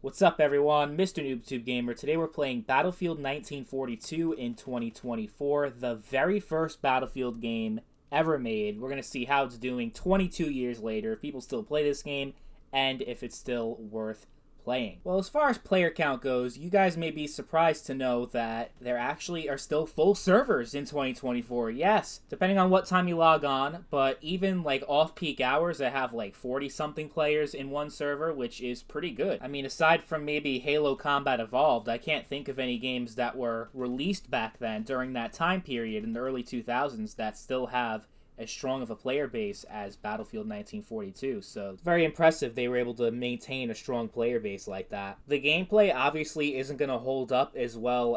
What's up, everyone? Mr. NoobTube Gamer. Today we're playing Battlefield 1942 in 2024, the very first Battlefield game ever made. We're going to see how it's doing 22 years later, if people still play this game, and if it's still worth playing. Well, as far as player count goes, you guys may be surprised to know that there actually are still full servers in 2024. Yes, depending on what time you log on, but even like off-peak hours, I have like 40-something players in one server, which is pretty good. I mean, aside from maybe Halo Combat Evolved, I can't think of any games that were released back then during that time period in the early 2000s that still have as strong of a player base as Battlefield 1942. So it's very impressive they were able to maintain a strong player base like that. The gameplay obviously isn't going to hold up as well,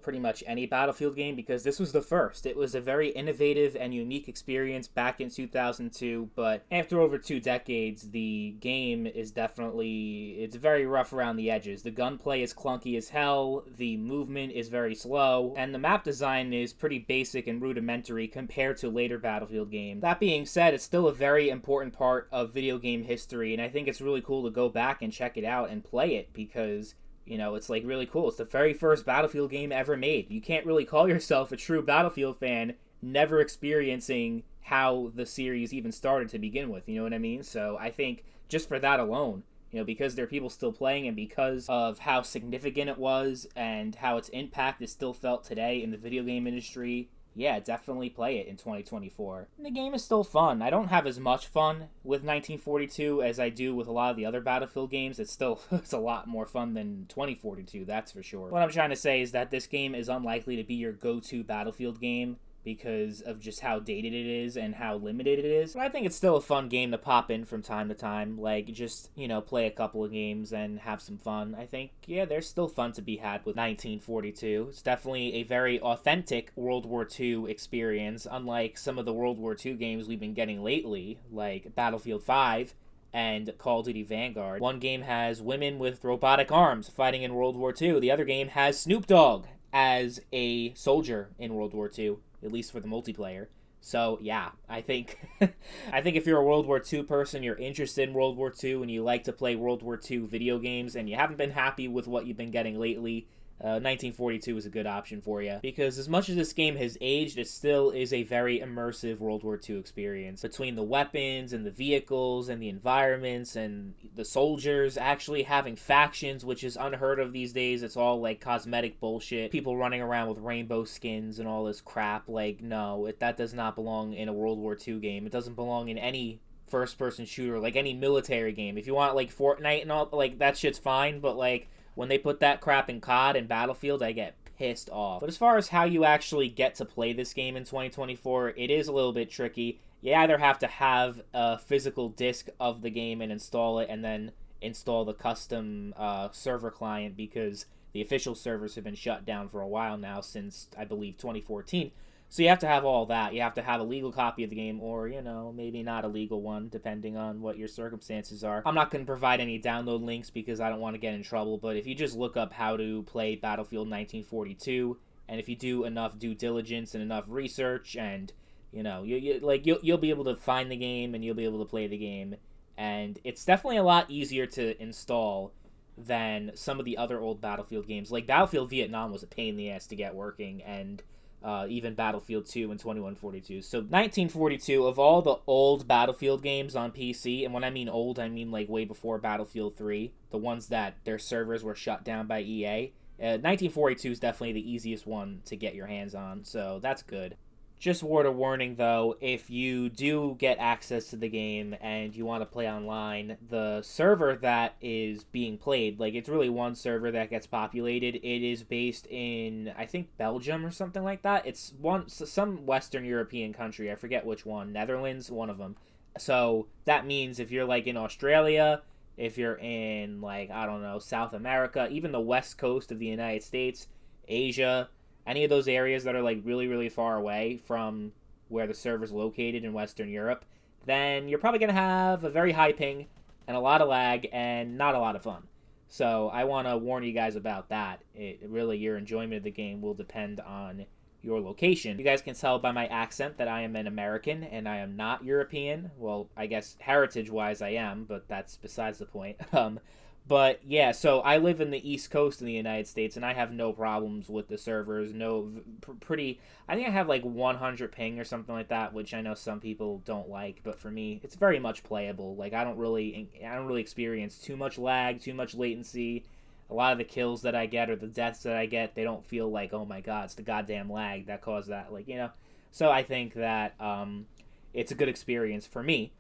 pretty much any Battlefield game, because this was the first. It was a very innovative and unique experience back in 2002, but after over 2 decades, the game is it's very rough around the edges. The gunplay is clunky as hell, the movement is very slow, and the map design is pretty basic and rudimentary compared to later Battlefield games. That being said, it's still a very important part of video game history, and I think it's really cool to go back and check it out and play it because it's like really cool. It's the very first Battlefield game ever made. You can't really call yourself a true Battlefield fan never experiencing how the series even started to begin with, you know what I mean? So I think just for that alone, because there are people still playing and because of how significant it was and how its impact is still felt today in the video game industry, yeah, definitely play it in 2024. And the game is still fun. I don't have as much fun with 1942 as I do with a lot of the other Battlefield games. It's a lot more fun than 2042, that's for sure. What I'm trying to say is that this game is unlikely to be your go-to Battlefield game because of just how dated it is and how limited it is. But I think it's still a fun game to pop in from time to time. Like, just, play a couple of games and have some fun. I think, yeah, there's still fun to be had with 1942. It's definitely a very authentic World War II experience, unlike some of the World War II games we've been getting lately, like Battlefield 5 and Call of Duty Vanguard. One game has women with robotic arms fighting in World War II. The other game has Snoop Dogg as a soldier in World War II, at least for the multiplayer. So yeah, I think if you're a World War II person, you're interested in World War II, and you like to play World War II video games, and you haven't been happy with what you've been getting lately, 1942 is a good option for you. Because as much as this game has aged, it still is a very immersive World War II experience. Between the weapons and the vehicles and the environments and the soldiers actually having factions, which is unheard of these days. It's all like cosmetic bullshit. People running around with rainbow skins and all this crap. Like, no, that does not belong in a World War II game. It doesn't belong in any first-person shooter, like any military game. If you want like Fortnite and all, like that shit's fine, but like when they put that crap in COD and Battlefield, I get pissed off. But as far as how you actually get to play this game in 2024, it is a little bit tricky. You either have to have a physical disc of the game and install it, and then install the custom server client, because the official servers have been shut down for a while now, since, I believe, 2014. So you have to have all that. You have to have a legal copy of the game, or, maybe not a legal one, depending on what your circumstances are. I'm not going to provide any download links because I don't want to get in trouble, but if you just look up how to play Battlefield 1942, and if you do enough due diligence and enough research, and, you'll be able to find the game, and you'll be able to play the game. And it's definitely a lot easier to install than some of the other old Battlefield games. Like, Battlefield Vietnam was a pain in the ass to get working, and even Battlefield 2 and 2142. So 1942, of all the old Battlefield games on PC, and when I mean old, I mean like way before Battlefield 3, the ones that their servers were shut down by EA, 1942 is definitely the easiest one to get your hands on, so that's good. Just word of warning, though, if you do get access to the game and you want to play online, the server that is being played, like, it's really one server that gets populated. It is based in, I think, Belgium or something like that. It's some Western European country. I forget which one. Netherlands, one of them. So that means if you're, like, in Australia, if you're in, like, I don't know, South America, even the west coast of the United States, Asia, any of those areas that are like really, really far away from where the server's located in Western Europe, then you're probably going to have a very high ping and a lot of lag and not a lot of fun. So I want to warn you guys about that. Really, your enjoyment of the game will depend on your location. You guys can tell by my accent that I am an American and I am not European. Well, I guess heritage-wise I am, but that's besides the point. But yeah, so I live in the East Coast in the United States, and I have no problems with the servers. No, pretty. I think I have like 100 ping or something like that, which I know some people don't like, but for me, it's very much playable. Like I don't really experience too much lag, too much latency. A lot of the kills that I get or the deaths that I get, they don't feel like, oh my god, it's the goddamn lag that caused that. Like, you know. So I think that it's a good experience for me,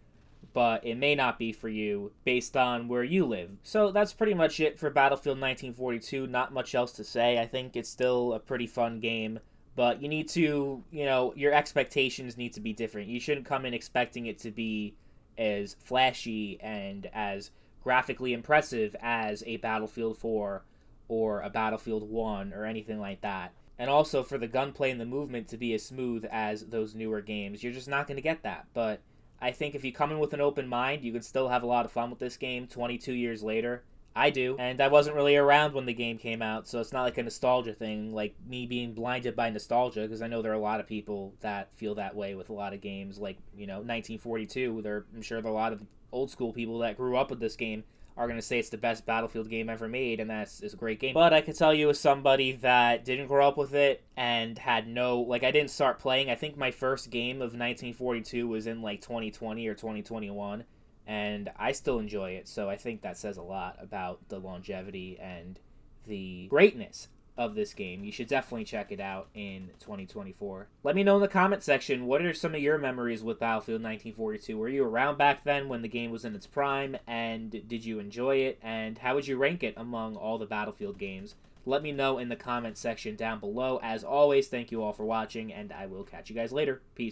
but it may not be for you based on where you live. So that's pretty much it for Battlefield 1942. Not much else to say. I think it's still a pretty fun game, but you need to, your expectations need to be different. You shouldn't come in expecting it to be as flashy and as graphically impressive as a Battlefield 4 or a Battlefield 1 or anything like that. And also for the gunplay and the movement to be as smooth as those newer games. You're just not going to get that. But I think if you come in with an open mind, you can still have a lot of fun with this game 22 years later. I do. And I wasn't really around when the game came out, so it's not like a nostalgia thing, like me being blinded by nostalgia, because I know there are a lot of people that feel that way with a lot of games, like, 1942. I'm sure there are a lot of old school people that grew up with this game are going to say it's the best Battlefield game ever made, and it's a great game. But I can tell you as somebody that didn't grow up with it and had I didn't start playing. I think my first game of 1942 was in like 2020 or 2021, and I still enjoy it, so I think that says a lot about the longevity and the greatness of this game. You should definitely check it out in 2024. Let me know in the comment section, what are some of your memories with Battlefield 1942? Were you around back then when the game was in its prime, and did you enjoy it, and how would you rank it among all the Battlefield games? Let me know in the comment section down below. As always, thank you all for watching, and I will catch you guys later. Peace.